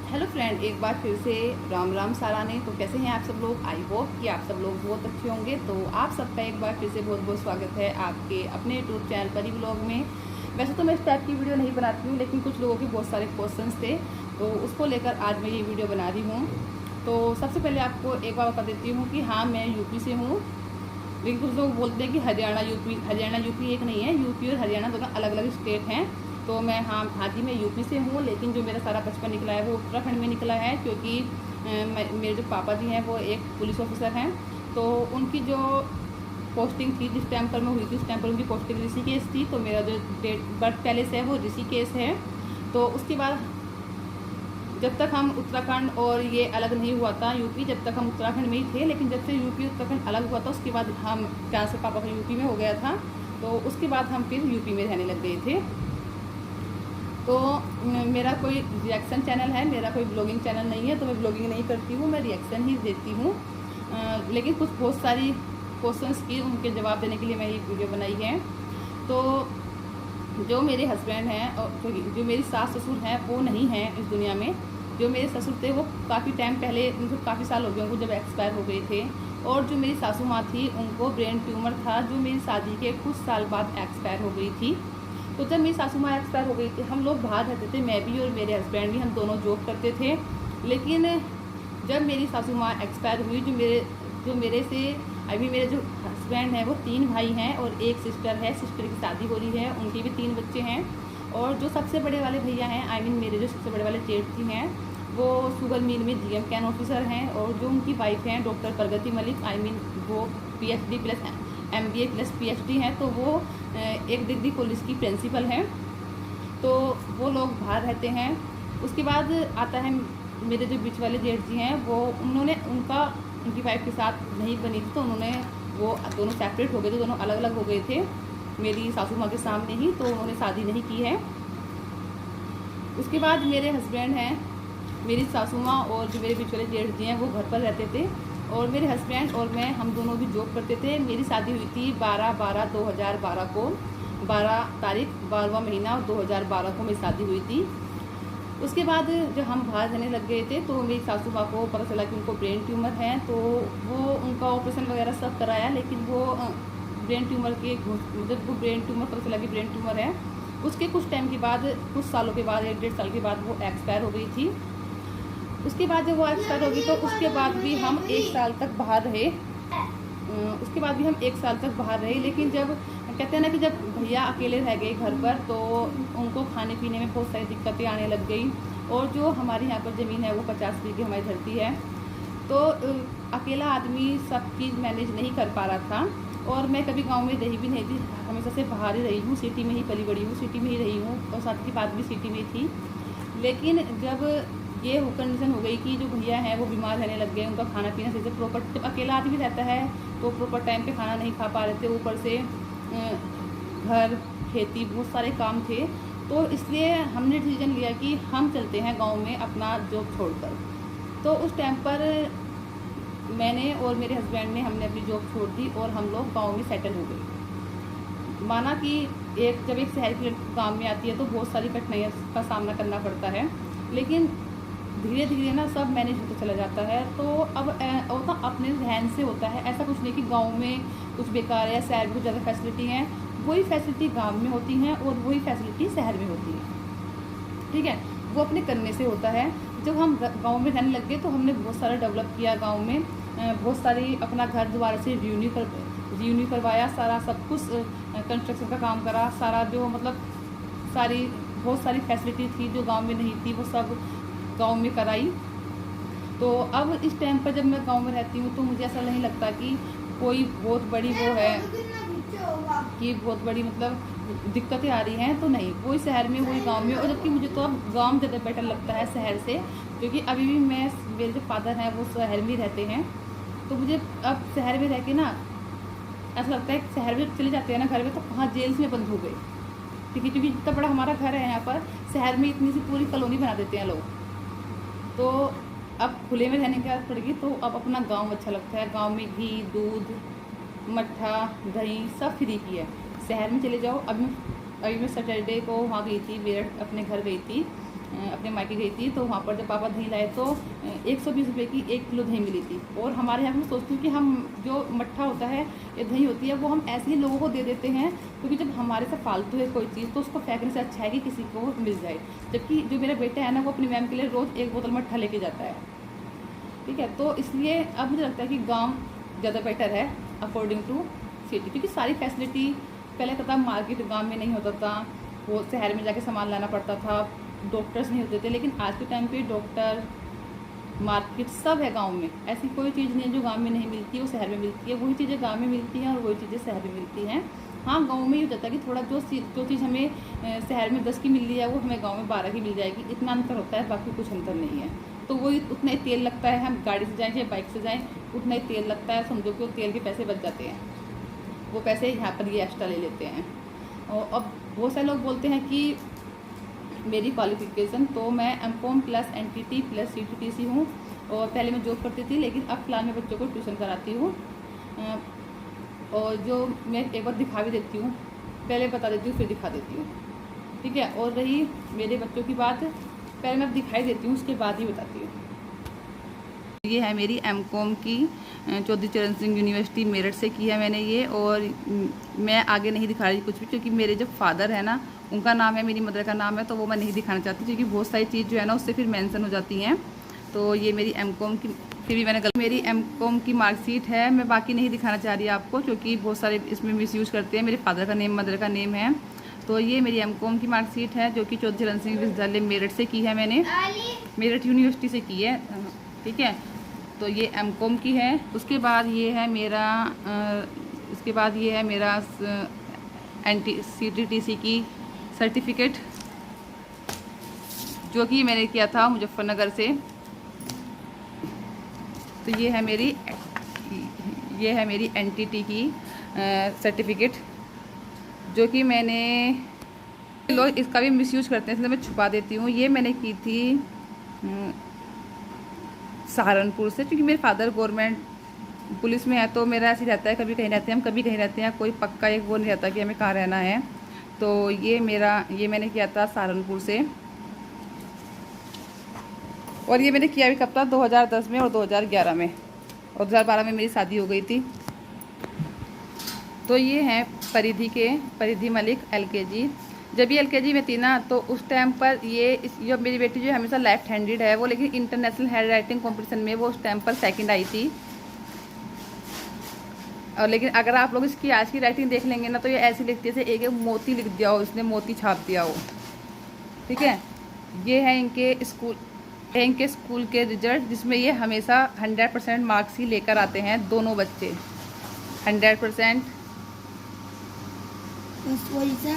Hello friend, एक बार फिर से राम राम साराने। तो कैसे हैं आप सब लोग? आई होप कि आप सब लोग बहुत अच्छे होंगे। तो आप सबका एक बार फिर से बहुत बहुत स्वागत है आपके अपने यूट्यूब चैनल परी व्लॉग में। वैसे तो मैं इस टाइप की वीडियो नहीं बनाती हूँ, लेकिन कुछ लोगों के बहुत सारे क्वेश्चंस थे, तो उसको लेकर आज मैं ये वीडियो बना रही हूँ। तो सबसे पहले आपको एक बार बता देती हूँ कि हाँ, मैं यूपी से हूँ। लेकिन कुछ लोग बोलते हैं कि हरियाणा यूपी एक नहीं है। यूपी और हरियाणा दोनों अलग अलग स्टेट हैं। तो मैं हाँ जी, मैं यूपी से हूँ, लेकिन जो मेरा सारा बचपन निकला है वो उत्तराखंड में निकला है, क्योंकि मेरे जो पापा जी हैं वो एक पुलिस ऑफिसर हैं। तो उनकी जो पोस्टिंग थी, जिस टाइम पर मैं हुई थी उस टाइम पर उनकी पोस्टिंग ऋषिकेश थी। तो मेरा जो डेट बर्थ पैलेस है वो ऋषिकेश है। तो उसके बाद जब तक हम उत्तराखंड और ये अलग नहीं हुआ था यूपी, जब तक हम उत्तराखंड में ही थे। लेकिन जब से यूपी उत्तराखंड अलग हुआ था उसके बाद हम जहाँ से पापा का यूपी में हो गया था, तो उसके बाद हम फिर यूपी में रहने लग गए थे। तो मेरा कोई रिएक्शन चैनल है, मेरा कोई ब्लॉगिंग चैनल नहीं है। तो मैं ब्लॉगिंग नहीं करती हूँ, मैं रिएक्शन ही देती हूँ। लेकिन कुछ बहुत सारी क्वेश्चंस की उनके जवाब देने के लिए मैं ये वीडियो बनाई है। तो जो मेरे हस्बैंड हैं और जो मेरी सास ससुर हैं वो नहीं हैं इस दुनिया में। जो मेरे ससुर थे वो काफ़ी टाइम पहले, मतलब काफ़ी साल हो गए उनको जब एक्सपायर हो गए थे। और जो मेरी सासू माँ थी उनको ब्रेन ट्यूमर था, जो मेरी शादी के कुछ साल बाद एक्सपायर हो गई थी। तो जब मेरी सासू माँ एक्सपायर हो गई थी, हम लोग बाहर रहते थे, मैं भी और मेरे हस्बैंड भी, हम दोनों जॉब करते थे। लेकिन जब मेरी सासू माँ एक्सपायर हुई, जो मेरे से अभी मेरे जो हस्बैंड हैं वो 3 भाई हैं और एक सिस्टर है। सिस्टर की शादी हो रही है, उनके भी 3 बच्चे हैं। और जो सबसे बड़े वाले भैया हैं, मेरे जो सबसे बड़े वाले जेठ जी हैं, वो शुगर मिल में जीएम कैन ऑफिसर हैं। और जो उनकी वाइफ हैं डॉक्टर प्रगति मलिक, वो PhD plus MBA plus PhD हैं। तो वो एक डिग्री कॉलेज की प्रिंसिपल हैं। तो वो लोग बाहर रहते हैं। उसके बाद आता है मेरे जो बीच वाले जेठ जी हैं, वो उनकी वाइफ के साथ नहीं बनी थी, तो वो दोनों सेपरेट हो गए थे, दोनों अलग अलग हो गए थे मेरी सासू माँ के सामने ही। तो उन्होंने शादी नहीं की है। उसके बाद मेरे हस्बैंड हैं, मेरी सासू माँ और जो मेरे बीच वाले जेठ जी हैं वो घर पर रहते थे। और मेरे हस्बैंड और मैं, हम दोनों भी जॉब करते थे। मेरी शादी हुई थी 12/12/2012 को, 12 तारीख 12वां महीना और 2012 को मेरी शादी हुई थी। उसके बाद जब हम बाहर रहने लग गए थे तो मेरी सासू माँ को पता चला कि उनको ब्रेन ट्यूमर है। तो वो उनका ऑपरेशन वगैरह सब कराया, लेकिन वो ब्रेन ट्यूमर के मतलब वो ब्रेन ट्यूमर पता चला कि ब्रेन ट्यूमर है। उसके कुछ टाइम के बाद, कुछ सालों के बाद, 1-1.5 साल के बाद वो एक्सपायर हो गई थी। उसके बाद जब वो एक्सपायर होगी तो उसके बाद भी हम 1 साल तक बाहर रहे। लेकिन जब कहते हैं ना कि जब भैया अकेले रह गए घर पर, तो उनको खाने पीने में बहुत सारी दिक्कतें आने लग गई। और जो हमारे यहाँ पर ज़मीन है वो 50 बीघे हमारी धरती है। तो अकेला आदमी सब चीज़ मैनेज नहीं कर पा रहा था। और मैं कभी गांव में रही भी नहीं थी, हमेशा से बाहर ही रही हूँ, सिटी में ही पली बड़ी हूँ, सिटी में ही रही हूँ और शादी की बात भी सिटी में थी। लेकिन जब ये कंडीशन हो गई कि जो भैया हैं वो बीमार रहने लग गए, उनका खाना पीना सही से प्रॉपर, जब अकेला आदमी रहता है तो प्रॉपर टाइम पे खाना नहीं खा पा रहे थे, ऊपर से घर, खेती, बहुत सारे काम थे। तो इसलिए हमने डिसीजन लिया कि हम चलते हैं गांव में अपना जॉब छोड़कर। तो उस टाइम पर मैंने और मेरे हस्बैंड ने, हमने अपनी जॉब छोड़ दी और हम लोग गाँव में सेटल हो गए। माना कि जब एक शहर की लड़की गाँव में आती है तो बहुत सारी कठिनाइयों का सामना करना पड़ता है, लेकिन धीरे धीरे ना सब मैनेज होता चला जाता है। तो अब होता अपने रहन से होता है, ऐसा कुछ नहीं कि गांव में कुछ बेकार है या शहर में कुछ ज़्यादा फैसिलिटी हैं। वही फैसिलिटी गांव में होती हैं और वही फैसिलिटी शहर में होती है, ठीक है। वो अपने करने से होता है। जब हम गांव में रहने लग गए तो हमने बहुत सारा डेवलप किया गाँव में, बहुत सारी अपना घर दोबारा से रिन्यू करवाया, सारा सब कुछ कंस्ट्रक्शन का काम करा, सारा जो मतलब बहुत सारी फैसिलिटी थी जो गांव में नहीं थी वो सब गांव में कराई। तो अब इस टाइम पर जब मैं गांव में रहती हूँ तो मुझे ऐसा नहीं लगता कि कोई बहुत बड़ी वो है कि बहुत बड़ी मतलब दिक्कतें आ रही हैं। तो नहीं, वही शहर में वही गांव में। और जबकि मुझे तो अब गांव ज़्यादा बेटर लगता है शहर से, क्योंकि अभी भी मेरे जो फादर हैं वो शहर में रहते हैं। तो मुझे अब शहर में रह के ना ऐसा लगता है कि शहर में चले जाते हैं ना घर में तो कहाँ जेल में बंद हो गए, क्योंकि इतना बड़ा हमारा घर है यहाँ पर, शहर में इतनी सी पूरी कॉलोनी बना देते हैं लोग। तो अब खुले में रहने की आदत पड़ेगी, तो अब अपना गांव अच्छा लगता है। गांव में घी, दूध, मट्ठा, दही सब फ्री की है। शहर में चले जाओ। अभी मैं सैटरडे को वहाँ गई थी, मेरठ अपने घर गई थी। अपने मायके गई थी, तो वहाँ पर जब पापा दही लाए तो 120 रुपये की 1 किलो दही मिली थी। और हमारे यहाँ मैं सोचती हूँ कि हम जो मट्ठा होता है या दही होती है वो हम ऐसे ही लोगों को दे देते हैं, क्योंकि जब हमारे से फालतू है कोई चीज़ तो उसको फेंकने से अच्छा है कि किसी को मिल जाए। जबकि जो मेरा बेटा है ना, वो अपनी मैम के लिए रोज़ 1 बोतल मट्ठा लेके जाता है, ठीक है। तो इसलिए अब मुझे लगता है कि गाँव ज़्यादा बेटर है अकॉर्डिंग टू सिटी, क्योंकि सारी फैसिलिटी पहले पता मार्केट गाँव में नहीं होता था, वो शहर में जाके सामान लाना पड़ता था, डॉक्टर्स नहीं होते थे। लेकिन आज के टाइम पे डॉक्टर, मार्केट सब है गांव में। ऐसी कोई चीज़ नहीं है जो गांव में नहीं मिलती है, वो शहर में मिलती है। वही चीज़ें गांव में मिलती हैं और वही चीज़ें शहर में मिलती हैं। हाँ, गांव में ये हो जाता है कि थोड़ा जो चीज़ हमें शहर में 10 की मिल रही है वो हमें गाँव में 12 की मिल जाएगी, इतना अंतर होता है, बाकी कुछ अंतर नहीं है। तो वही उतना ही तेल लगता है, हम गाड़ी से जाएँ चाहे बाइक से जाएँ उतना ही तेल लगता है। समझो कि वो तेल के पैसे बच जाते हैं, वो पैसे यहाँ पर ये एक्स्ट्रा ले लेते हैं। और अब बहुत सारे लोग बोलते हैं कि मेरी क्वालिफ़िकेशन, तो मैं एमकॉम प्लस एनटीटी प्लस सीटीटीसी हूँ। और पहले मैं जॉब करती थी, लेकिन अब फिलहाल मैं बच्चों को ट्यूशन कराती हूँ। और जो मैं एक बार दिखा भी देती हूँ, पहले बता देती हूँ फिर दिखा देती हूँ, ठीक है। और रही मेरे बच्चों की बात, पहले मैं दिखाई देती हूँ उसके बाद ही बताती हूँ। ये है मेरी एमकॉम की चौधरी चरण सिंह यूनिवर्सिटी मेरठ से की है मैंने ये। और मैं आगे नहीं दिखा रही कुछ भी, क्योंकि मेरे जो फादर है ना, उनका नाम है, मेरी मदर का नाम है, तो वो मैं नहीं दिखाना चाहती, क्योंकि बहुत सारी चीज़ जो है ना उससे फिर मेंशन हो जाती हैं। तो ये मेरी एमकॉम की, फिर भी मैंने मेरी एमकॉम की मार्कशीट है। मैं बाकी नहीं दिखाना चाह रही आपको, क्योंकि बहुत सारे इसमें मिसयूज़ करते हैं। मेरे फादर का नेम, मदर का नेम है। तो ये मेरी एमकॉम की मार्कशीट है, जो कि चौधरी चरण सिंह विश्वविद्यालय मेरठ से की है मैंने, मेरठ यूनिवर्सिटी से की है, ठीक है। तो ये एमकॉम की है। उसके बाद ये है मेरा सीटीटीसी की सर्टिफिकेट, जो कि मैंने किया था मुजफ्फरनगर से। तो ये है मेरी एनटीटी की सर्टिफिकेट, जो कि मैंने, लोग इसका भी मिसयूज़ करते हैं, इसलिए मैं छुपा देती हूँ। ये मैंने की थी सहारनपुर से, क्योंकि मेरे फादर गवर्नमेंट पुलिस में है, तो मेरा ऐसे रहता है, कभी कहीं रहते हैं हम, कभी कहीं रहते हैं, कोई पक्का एक वो नहीं रहता कि हमें कहाँ रहना है। तो ये मैंने किया था सहारनपुर से। और ये मैंने किया भी कब था, 2010 में और 2011 में, और 2012 में मेरी शादी हो गई थी। तो ये हैं परिधि मलिक LKG। जब ये LKG में थी ना, तो उस टाइम पर ये मेरी बेटी जो हमेशा लेफ्ट हैंडेड है वो, लेकिन इंटरनेशनल हैंड राइटिंग कॉम्पिटिशन में वो उस टाइम पर सेकंड आई थी। और लेकिन अगर आप लोग इसकी आज की राइटिंग देख लेंगे ना, तो ये ऐसी लिखती है एक मोती लिख दिया हो, इसने मोती छाप दिया हो, ठीक है। ये है इनके स्कूल के रिजल्ट, जिसमें ये हमेशा 100% मार्क्स ही लेकर आते हैं, दोनों बच्चे 100%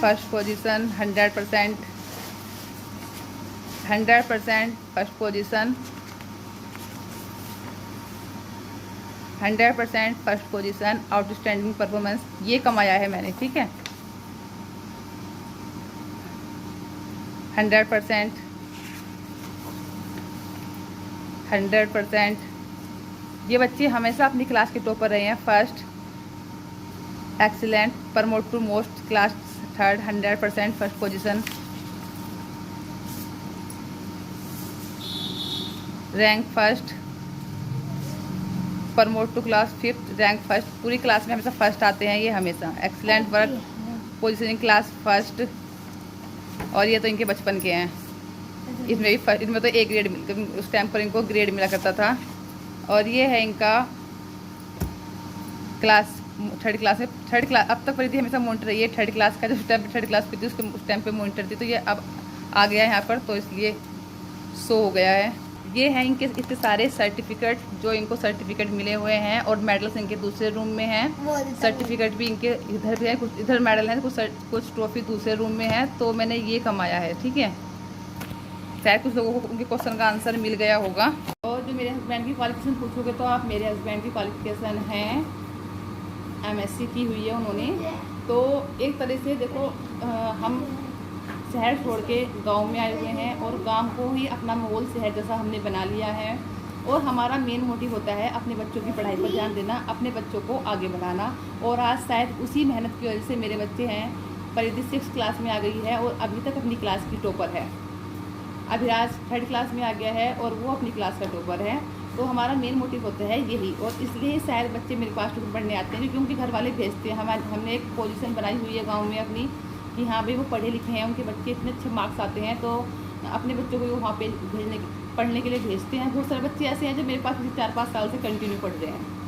first position, 100% first position, 100% first position, outstanding performance, ये कमाया है मैंने, ठीक है। 100% ये बच्चे हमेशा अपनी क्लास के टॉपर रहे हैं, first, excellent, promote to most, class third, 100% first position, rank first, promote to class fifth, rank first. पूरी क्लास में हमेशा फर्स्ट आते हैं ये हमेशा। Excellent work, positioning class first. और ये तो इनके बचपन के हैं, इसमें भी फर्स्ट, इनमें तो A ग्रेड उस टाइम पर इनको ग्रेड मिला करता था। और ये है इनका क्लास, थर्ड क्लास में, अब तक परिधि हमेशा मॉनिटर रही है। थर्ड क्लास का, जो उस टाइम पर थर्ड क्लास पे थी उस टाइम पे मॉनिटर थी, तो ये अब आ गया है यहाँ पर, तो इसलिए शो हो गया है। ये हैं इनके इतने सारे सर्टिफिकेट, जो इनको सर्टिफिकेट मिले हुए हैं, और मेडल्स इनके दूसरे रूम में हैं। सर्टिफिकेट भी इनके इधर भी है, कुछ इधर मेडल हैं, कुछ ट्रॉफी दूसरे रूम में है। तो मैंने ये कमाया है, ठीक है। शायद कुछ लोगों को उनके क्वेश्चन का आंसर मिल गया होगा। और जो मेरे हस्बैंड की क्वालिफिकेशन पूछोगे, तो आप, मेरे हस्बैंड की क्वालिफिकेशन है MSc की हुई है उन्होंने। तो एक तरह से देखो, हम शहर छोड़ के गांव में आए हुए हैं, और गांव को ही अपना माहौल शहर जैसा हमने बना लिया है। और हमारा मेन मोटिव होता है अपने बच्चों की पढ़ाई पर ध्यान देना, अपने बच्चों को आगे बढ़ाना। और आज शायद उसी मेहनत की वजह से मेरे बच्चे हैं, परिधि 6th क्लास में आ गई है और अभी तक अपनी क्लास की टॉपर है। अभिराज 3rd क्लास में आ गया है और वो अपनी क्लास का टॉपर है। तो हमारा मेन मोटिव होता है यही, और इसलिए शायद बच्चे मेरे पास ट्यूशन पढ़ने आते हैं, क्योंकि उनके घर वाले भेजते हैं। हमने एक पोजीशन बनाई हुई है गांव में अपनी कि हाँ भाई वो पढ़े लिखे हैं, उनके बच्चे इतने अच्छे मार्क्स आते हैं तो अपने बच्चों को वहाँ पे पढ़ने के लिए भेजते हैं। बहुत सारे बच्चे ऐसे हैं जो मेरे पास 4-5 साल से कंटिन्यू पढ़ रहे हैं।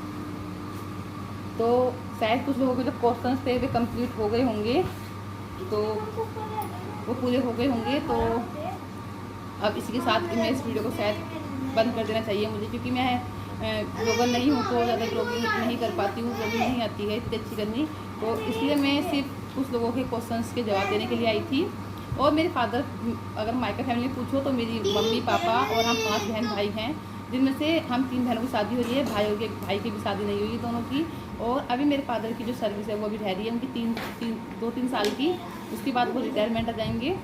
तो शायद कुछ लोगों के जो क्वेश्चन थे वे कंप्लीट हो गए होंगे, तो वो पूरे हो गए होंगे। तो अब इसी के साथ मैं इस वीडियो को शायद बंद कर देना चाहिए मुझे, क्योंकि मैं ब्लॉगर नहीं हूँ तो ज़्यादा ब्लॉगिंग नहीं कर पाती हूँ, ब्लॉगिंग नहीं आती है इतनी अच्छी करनी। तो इसलिए मैं सिर्फ कुछ लोगों के क्वेश्चंस के जवाब देने के लिए आई थी। और मेरे फादर, अगर मायका फैमिली पूछो तो मेरी मम्मी पापा और हम 5 बहन भाई हैं, जिनमें से हम 3 बहनों की शादी हुई है, भाई की भी शादी नहीं हुई दोनों की। और अभी मेरे फादर की जो सर्विस है वो अभी रह रही है उनकी 2-3 साल की, उसके बाद वो रिटायरमेंट आ जाएंगे।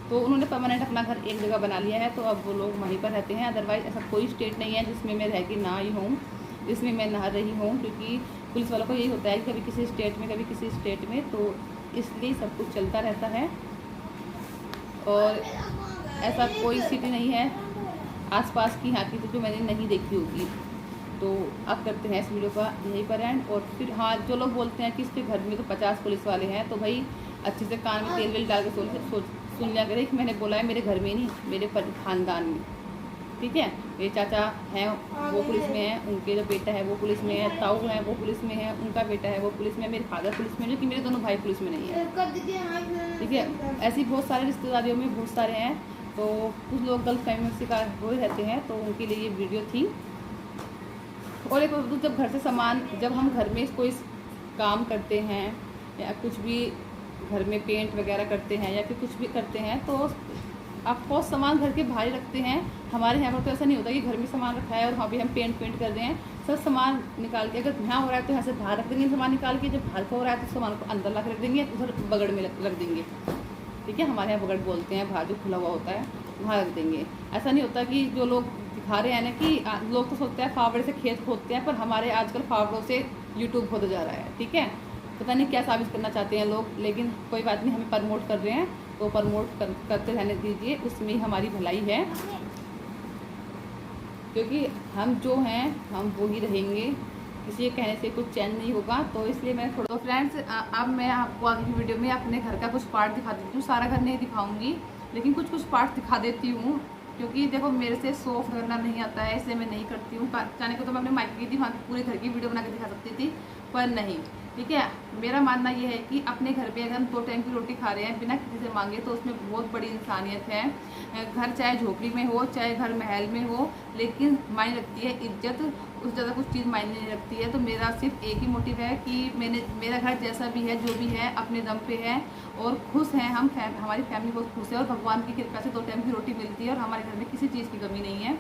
तो उन्होंने परमानेंट अपना घर एक जगह बना लिया है, तो अब वो लोग वहीं पर रहते हैं। अदरवाइज़ ऐसा कोई स्टेट नहीं है जिसमें मैं रह के ना आई हूँ, जिसमें मैं ना रही हूँ, क्योंकि पुलिस वालों को यही होता है कि कभी किसी स्टेट में कभी किसी स्टेट में, तो इसलिए सब कुछ चलता रहता है। और ऐसा कोई सिटी नहीं है आसपास की यहाँ की तो जो मैंने नहीं देखी होगी। तो अब करते हैं इस वीडियो का यहीं पर एंड। और फिर हाँ, जो लोग बोलते हैं कि इसके घर में तो 50 पुलिस वाले हैं, तो भाई अच्छे से कान में तेल वेल डाल के सुन लिया करें कि मैंने बोला है मेरे घर में नहीं, मेरे खानदान में, ठीक है। मेरे चाचा हैं वो पुलिस में है, उनके जो बेटा है वो पुलिस में है, ताऊ है वो पुलिस में है, उनका बेटा है वो पुलिस में है, मेरे फादर पुलिस में है, कि मेरे दोनों भाई पुलिस में नहीं है, ठीक है। ऐसी बहुत सारे रिश्तेदारियों में बहुत सारे हैं। तो कुछ लोग गलत फहमी में शिकार हो रहते हैं, तो उनके लिए ये वीडियो थी। और एक जब घर से सामान, जब हम घर में कोई काम करते हैं या कुछ भी घर में पेंट वगैरह करते हैं या फिर कुछ भी करते हैं, तो आपको सामान घर के बाहर रखते हैं। हमारे यहाँ पर तो ऐसा नहीं होता कि घर में सामान रखा है और वहाँ भी हम पेंट कर रहे हैं। सब सामान निकाल के, अगर यहाँ हो रहा है तो यहाँ से बाहर रख देंगे सामान निकाल के, जब बाहर का हो रहा है तो सामान को अंदर ला के रख देंगे, उधर बगड़ में रख देंगे, ठीक है। हमारे यहाँ बगड़ बोलते हैं, बाहर जो खुला हुआ होता है वहाँ रख देंगे। ऐसा नहीं होता कि जो लोग दिखा रहे हैं ना, कि लोग तो सोचते हैं फावड़े से खेत खोदते हैं, पर हमारे आजकल फावड़ों से यूट्यूब खोदा जा रहा है, ठीक है। पता नहीं क्या साबित करना चाहते हैं लोग, लेकिन कोई बात नहीं, हमें प्रमोट कर रहे हैं तो प्रमोट करते रहने दीजिए, उसमें हमारी भलाई है। क्योंकि हम जो हैं हम वो ही रहेंगे, किसी के कहने से कुछ चैन नहीं होगा। तो इसलिए मैं थोड़ा, फ्रेंड्स अब मैं आपको आगे की वीडियो में अपने घर का कुछ पार्ट दिखा देती हूँ। सारा घर नहीं दिखाऊंगी, लेकिन कुछ पार्ट दिखा देती हूँ, क्योंकि देखो मेरे से शो ऑफ करना नहीं आता है, इसलिए मैं नहीं करती हूँ। चाहने को तो मैं अपने मायके की वहाँ पूरे घर की वीडियो बना के दिखा सकती थी, पर नहीं, ठीक है। मेरा मानना ये है कि अपने घर पे अगर हम 2 टाइम की रोटी खा रहे हैं बिना किसी से मांगे, तो उसमें बहुत बड़ी इंसानियत है। घर चाहे झोपड़ी में हो, चाहे घर महल में हो, लेकिन मायने रखती है इज्जत, उस ज़्यादा कुछ चीज़ मायने नहीं रखती है। तो मेरा सिर्फ एक ही मोटिव है कि मेरा घर जैसा भी है, जो भी है, अपने दम पे है और खुश हैं हम। हमारी फैमिली बहुत खुश है और भगवान की कृपा से 2 टाइम की रोटी मिलती है और हमारे घर में किसी चीज़ की कमी नहीं है।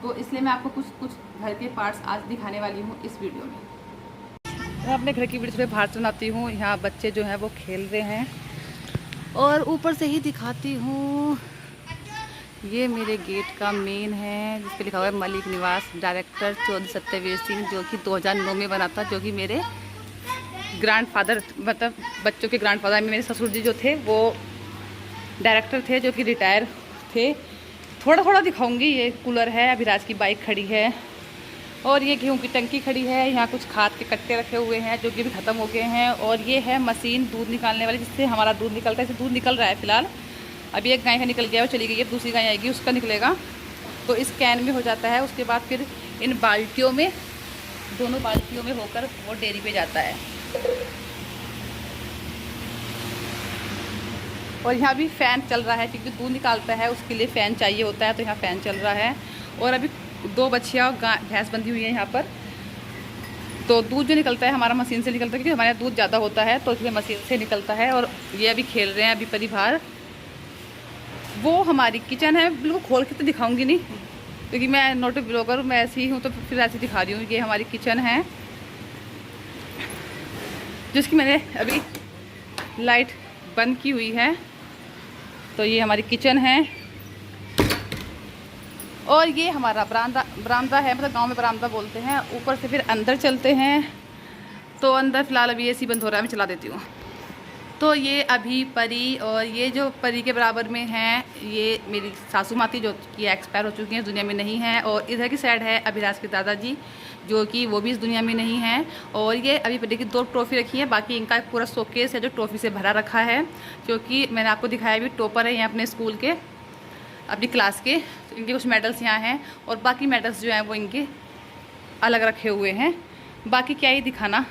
तो इसलिए मैं आपको कुछ घर के पार्ट्स आज दिखाने वाली हूँ इस वीडियो में। मैं अपने घर की वीडियो थोड़े बाहर सुनाती हूँ। यहाँ बच्चे जो हैं वो खेल रहे हैं, और ऊपर से ही दिखाती हूँ, ये मेरे गेट का मेन है जिस पे लिखा हुआ है मलिक निवास, डायरेक्टर चौधरी सत्यवीर सिंह, जो कि 2009 में बना था, जो कि मेरे ग्रैंडफादर, मतलब बच्चों के ग्रैंडफादर में मेरे ससुर जी जो थे वो डायरेक्टर थे, जो कि रिटायर थे। थोड़ा थोड़ा दिखाऊंगी। ये कूलर है, अभिराज की बाइक खड़ी है, और ये गेहूं की टंकी खड़ी है। यहाँ कुछ खाद के कट्टे रखे हुए हैं जो कि भी ख़त्म हो गए हैं। और ये है मशीन दूध निकालने वाली, जिससे हमारा दूध निकलता है। इससे दूध निकल रहा है फिलहाल, अभी एक गाय का निकल गया, वो चली गई है, दूसरी गाय आएगी उसका निकलेगा। तो इस कैन में हो जाता है, उसके बाद फिर इन बाल्टियों में, दोनों बाल्टियों में होकर वो डेयरी पे जाता है। और यहाँ भी फ़ैन चल रहा है, क्योंकि दूध निकालता है उसके लिए फ़ैन चाहिए होता है, तो यहाँ फ़ैन चल रहा है। और अभी 2 बच्चियाँ और भैंस बंधी हुई है यहाँ पर। तो दूध जो निकलता है हमारा मशीन से निकलता है, क्योंकि हमारे यहाँ दूध ज़्यादा होता है, तो इसलिए मशीन से निकलता है। और ये अभी खेल रहे हैं, अभी परिवार। वो हमारी किचन है, बिल्कुल खोल के तो दिखाऊंगी नहीं, क्योंकि मैं नॉट ए ब्लॉगर, मैं ऐसी ही हूँ, तो फिर ऐसे दिखा रही हूँ। ये हमारी किचन है, जिसकी मैंने अभी लाइट बंद की हुई है। तो ये हमारी किचन है, और ये हमारा बरामदा है, मतलब गांव में बरामदा बोलते हैं। ऊपर से फिर अंदर चलते हैं, तो अंदर फिलहाल अभी एसी बंद हो रहा है, मैं चला देती हूँ। तो ये अभी परी, और ये जो परी के बराबर में हैं ये मेरी सासू माँ थी जो कि एक्सपायर हो चुकी हैं, दुनिया में नहीं हैं। और इधर की साइड है अभिलाष के दादाजी जो कि वो भी इस दुनिया में नहीं हैं। और ये अभी परी की 2 ट्रॉफी रखी है, बाकी इनका एक पूरा शोकेस है जो ट्रॉफी से भरा रखा है, क्योंकि मैंने आपको दिखाया भी टॉपर है यहाँ अपने स्कूल के, अपनी क्लास के। तो इनके कुछ मेडल्स यहाँ हैं और बाकी मेडल्स जो हैं वो इनके अलग रखे हुए हैं। बाकी क्या ही दिखाना,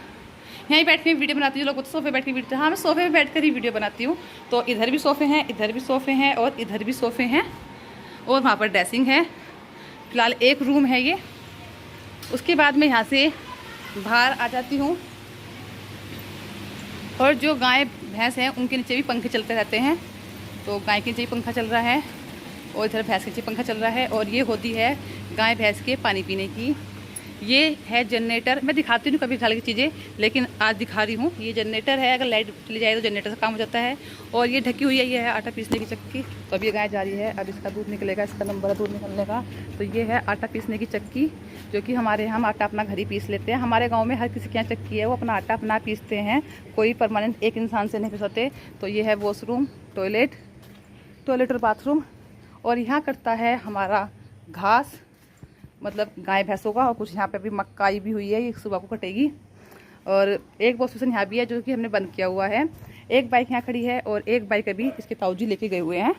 यहीं बैठ के वीडियो बनाती हूँ। लोग तो सोफे बैठ के वीडियो, हाँ मैं सोफे पे बैठ कर ही वीडियो बनाती हूँ। तो इधर भी सोफ़े हैं, इधर भी सोफ़े हैं और इधर भी सोफ़े हैं और वहाँ पर ड्रेसिंग है। फिलहाल एक रूम है ये। उसके बाद मैं यहाँ से बाहर आ जाती हूँ और जो गाय भैंस हैं उनके नीचे भी पंखे चलते रहते हैं। तो गाय के नीचे भी पंखा चल रहा है और इधर भैंस के नीचे पंखा चल रहा है। और ये होती है गाय भैंस के पानी पीने की। ये है जनरेटर, मैं दिखाती हूँ कभी खाली की चीज़ें, लेकिन आज दिखा रही हूँ। ये जनरेटर है, अगर लाइट चली जाए तो जनरेटर से काम हो जाता है। और ये ढकी हुई है, ये है आटा पीसने की चक्की। तो अब ये गाय जा रही है, अब इसका दूध निकलेगा, इसका नंबर है दूध निकलने का। तो ये है आटा पीसने की चक्की, जो कि हमारे यहाँ हम आटा अपना घर ही पीस लेते हैं। हमारे गाँव में हर किसी के यहाँ चक्की है, वो अपना आटा अपना पीसते हैं, कोई परमानेंट एक इंसान से नहीं पिसवाते। तो ये है वॉशरूम, टॉयलेट और बाथरूम। और यहाँ कटता है हमारा घास, मतलब गाय भैंसों का। और कुछ यहाँ पे अभी मक्काई भी हुई है, ये सुबह को कटेगी। और एक वॉश बेसिन यहाँ भी है जो कि हमने बंद किया हुआ है। एक बाइक यहाँ खड़ी है और एक बाइक अभी इसके ताऊजी लेके गए हुए हैं।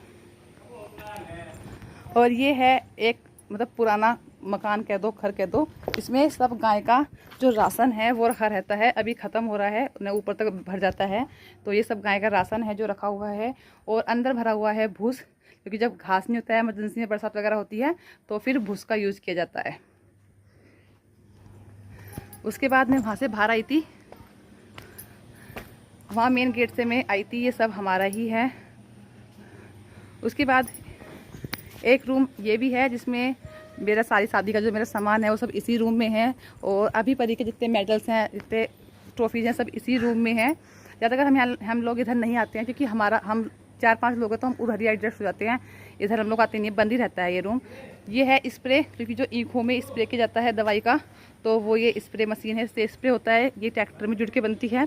और ये है एक मतलब पुराना मकान कह दो, घर कह दो। इसमें सब गाय का जो राशन है वो रखा रहता है, अभी ख़त्म हो रहा है, उन्हें ऊपर तक भर जाता है। तो ये सब गाय का राशन है जो रखा हुआ है। और अंदर भरा हुआ है भूस, क्योंकि जब घास नहीं होता है, इमरजेंसी में बरसात वगैरह होती है तो फिर भूस का यूज़ किया जाता है। उसके बाद मैं वहाँ से बाहर आई थी, वहाँ मेन गेट से मैं आई थी, ये सब हमारा ही है। उसके बाद एक रूम ये भी है जिसमें मेरा सारी शादी का जो मेरा सामान है वो सब इसी रूम में है। और अभी परी के जितने मेडल्स हैं, जितने ट्रॉफीज़ हैं, सब इसी रूम में हैं। ज़्यादातर हम लोग इधर नहीं आते हैं, क्योंकि हम 4-5 लोग हैं तो हम उधर ही एडजस्ट हो जाते हैं। इधर हम लोग आते नहीं, बंद ही रहता है ये रूम। ये है स्प्रे, क्योंकि जो ईंखों में स्प्रे किया जाता है दवाई का, तो वो ये स्प्रे मशीन है, इससे स्प्रे होता है। ये ट्रैक्टर में जुड़ के बनती है।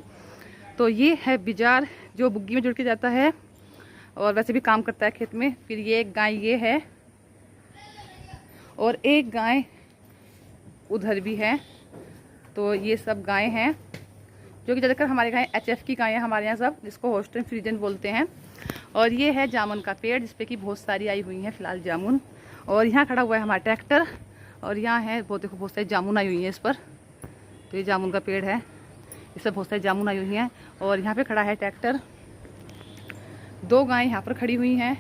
तो ये है बिजार, जो बुग्गी में जुड़ के जाता है और वैसे भी काम करता है खेत में। फिर ये एक गाय ये है और एक गाय उधर भी है। तो ये सब गाय हैं जो कि ज़्यादातर हमारे गाय HF की गायें, हमारे यहाँ सब, जिसको होस्टन फ्रीजन बोलते हैं। और ये है जामुन का पेड़, जिसपे कि बहुत सारी आई हुई हैं फिलहाल जामुन। और यहाँ खड़ा हुआ है हमारा ट्रैक्टर, और यहाँ है वो देखो बहुत सारी जामुन आई हुई हैं इस पर। तो ये जामुन का पेड़ है, इस पर बहुत सारी जामुन आई हुई हैं। और यहाँ पे खड़ा है ट्रैक्टर, 2 गायें यहाँ पर खड़ी हुई हैं,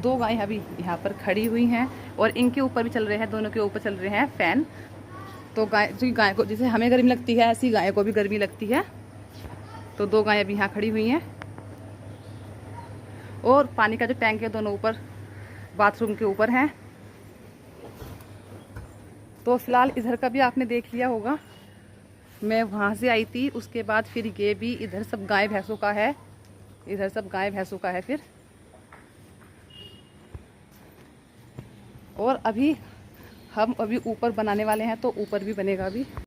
2 गायें अभी यहाँ पर खड़ी हुई हैं। और इनके ऊपर भी चल रहे हैं, दोनों के ऊपर चल रहे हैं फ़ैन। तो गाय को जैसे हमें गर्मी लगती है, ऐसी गाय को भी गर्मी लगती है। तो 2 गायें अभी यहाँ खड़ी हुई हैं। और पानी का जो टैंक है दोनों ऊपर बाथरूम के ऊपर हैं। तो फिलहाल इधर का भी आपने देख लिया होगा, मैं वहाँ से आई थी। उसके बाद फिर ये भी इधर सब गाय भैंसों का है, इधर सब गाय भैंसों का है फिर। और अभी हम ऊपर बनाने वाले हैं, तो ऊपर भी बनेगा अभी।